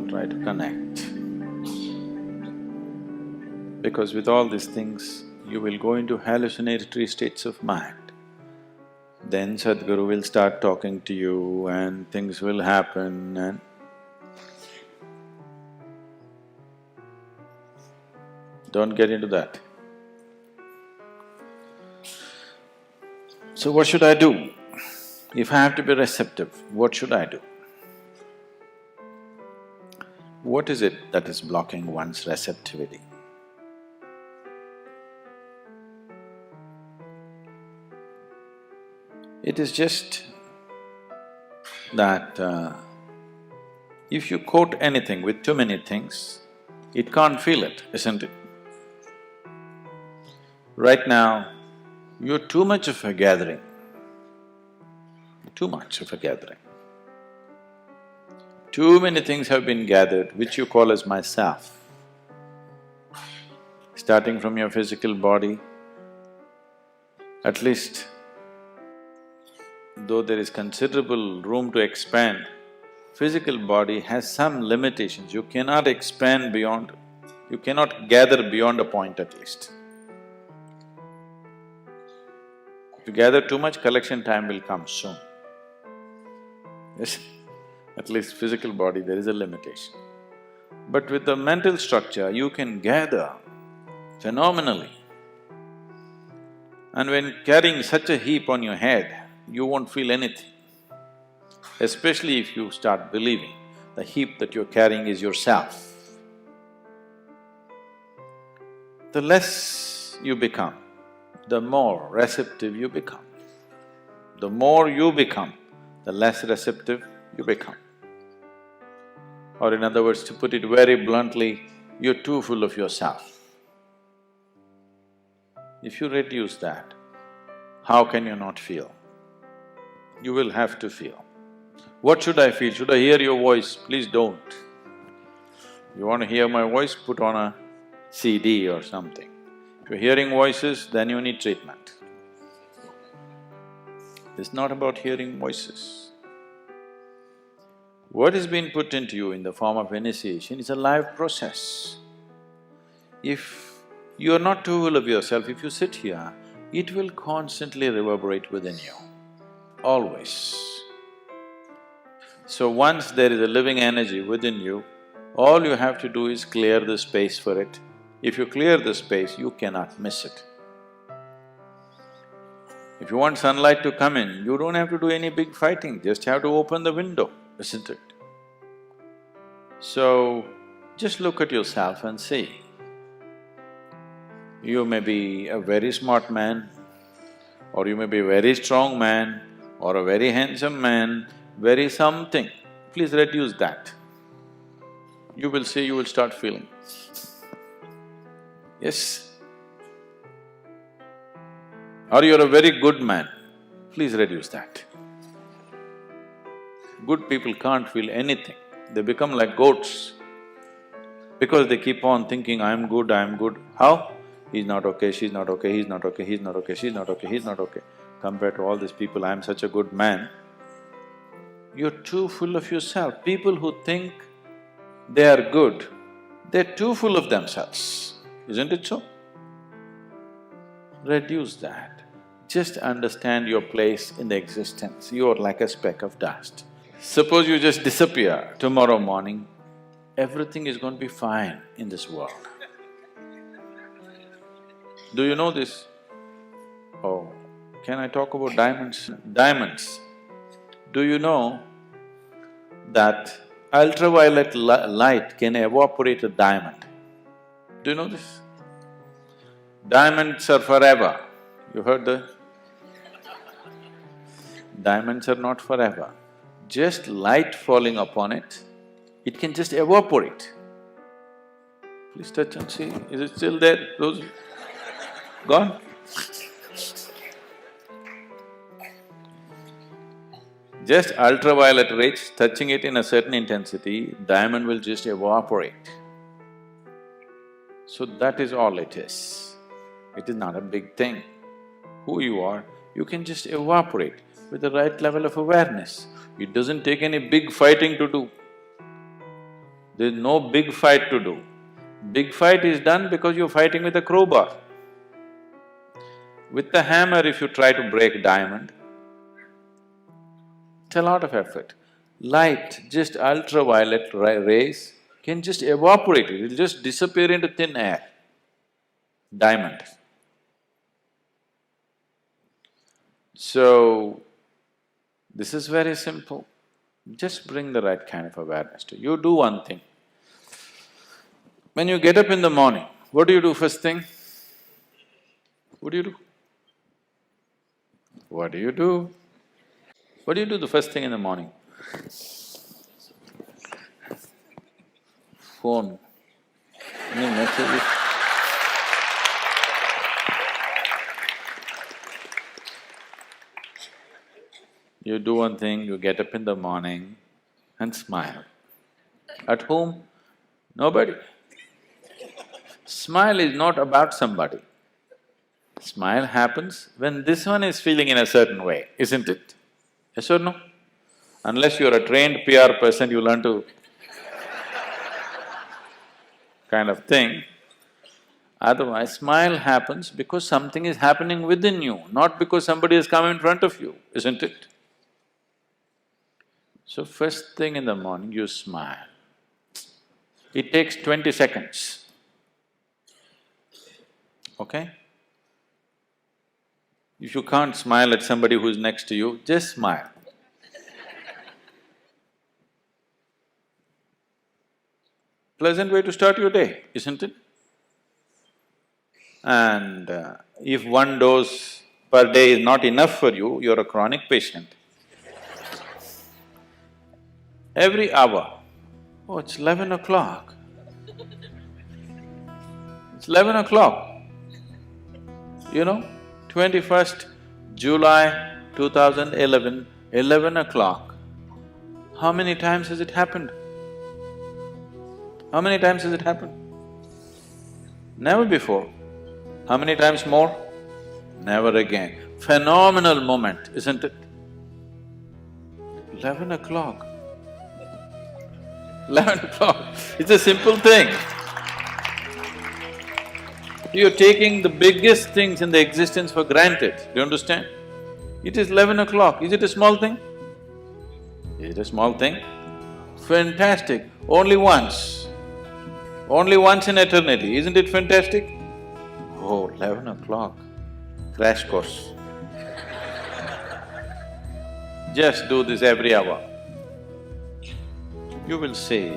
don't try to connect. Because with all these things, you will go into hallucinatory states of mind. Then Sadhguru will start talking to you and things will happen and… Don't get into that. So what should I do? If I have to be receptive, what should I do? What is it that is blocking one's receptivity? It is just that if you quote anything with too many things, it can't feel it, isn't it? Right now, you're too much of a gathering, too much of a gathering. Too many things have been gathered which you call as myself. Starting from your physical body, at least though there is considerable room to expand, physical body has some limitations. You cannot expand beyond… you cannot gather beyond a point at least. If you gather too much, collection time will come soon. Yes, at least physical body there is a limitation. But with the mental structure, you can gather phenomenally. And when carrying such a heap on your head, you won't feel anything. Especially if you start believing the heap that you're carrying is yourself. The less you become, the more receptive you become. The more you become, the less receptive you become. Or in other words, to put it very bluntly, you're too full of yourself. If you reduce that, how can you not feel? You will have to feel. What should I feel? Should I hear your voice? Please don't. You want to hear my voice? Put on a CD or something. If you're hearing voices, then you need treatment. It's not about hearing voices. What is being put into you in the form of initiation is a live process. If you're not too full of yourself, if you sit here, it will constantly reverberate within you, always. So once there is a living energy within you, all you have to do is clear the space for it. If you clear the space, you cannot miss it. If you want sunlight to come in, you don't have to do any big fighting, just have to open the window, isn't it? So, just look at yourself and see. You may be a very smart man, or you may be a very strong man, or a very handsome man, very something. Please reduce that. You will see, you will start feeling. Yes? Or you're a very good man, please reduce that. Good people can't feel anything, they become like goats. Because they keep on thinking, I'm good, I'm good. How? He's not okay, she's not okay, he's not okay, he's not okay, she's not okay, he's not okay. Compared to all these people, I'm such a good man. You're too full of yourself. People who think they are good, they're too full of themselves, isn't it so? Reduce that. Just understand your place in the existence. You're like a speck of dust. Suppose you just disappear tomorrow morning, everything is going to be fine in this world. Do you know this? Oh, can I talk about diamonds? Diamonds. Do you know that ultraviolet light can evaporate a diamond? Do you know this? Diamonds are forever. You heard that? Diamonds are not forever. Just light falling upon it, it can just evaporate. Please touch and see, is it still there? Those… gone? Just ultraviolet rays, touching it in a certain intensity, diamond will just evaporate. So that is all it is. It is not a big thing. Who you are, you can just evaporate with the right level of awareness. It doesn't take any big fighting to do. There's no big fight to do. Big fight is done because you're fighting with a crowbar. With the hammer, if you try to break diamond, it's a lot of effort. Light, just ultraviolet rays can just evaporate it, it'll just disappear into thin air. Diamond. So, this is very simple. Just bring the right kind of awareness to you. You do one thing. When you get up in the morning, what do you do first thing? What do you do? What do you do? What do you do the first thing in the morning? Phone. Any messages? You do one thing, you get up in the morning and smile. At whom? Nobody. Smile is not about somebody. Smile happens when this one is feeling in a certain way, isn't it? Yes or no? Unless you're a trained PR person, you learn to kind of thing. Otherwise, smile happens because something is happening within you, not because somebody has come in front of you, isn't it? So first thing in the morning, you smile. It takes 20 seconds, okay? If you can't smile at somebody who's next to you, just smile. Pleasant way to start your day, isn't it? And if one dose per day is not enough for you, you're a chronic patient. Every hour, oh, it's 11 o'clock. It's 11 o'clock. You know, 21st July 2011, 11 o'clock. How many times has it happened? How many times has it happened? Never before. How many times more? Never again. Phenomenal moment, isn't it? 11 o'clock. 11 o'clock, it's a simple thing. You're taking the biggest things in the existence for granted, do you understand? It is 11 o'clock, is it a small thing? Is it a small thing? Fantastic, only once in eternity, isn't it fantastic? Oh, 11 o'clock, crash course. Just do this every hour. You will see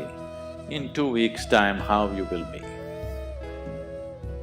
in 2 weeks' time how you will be.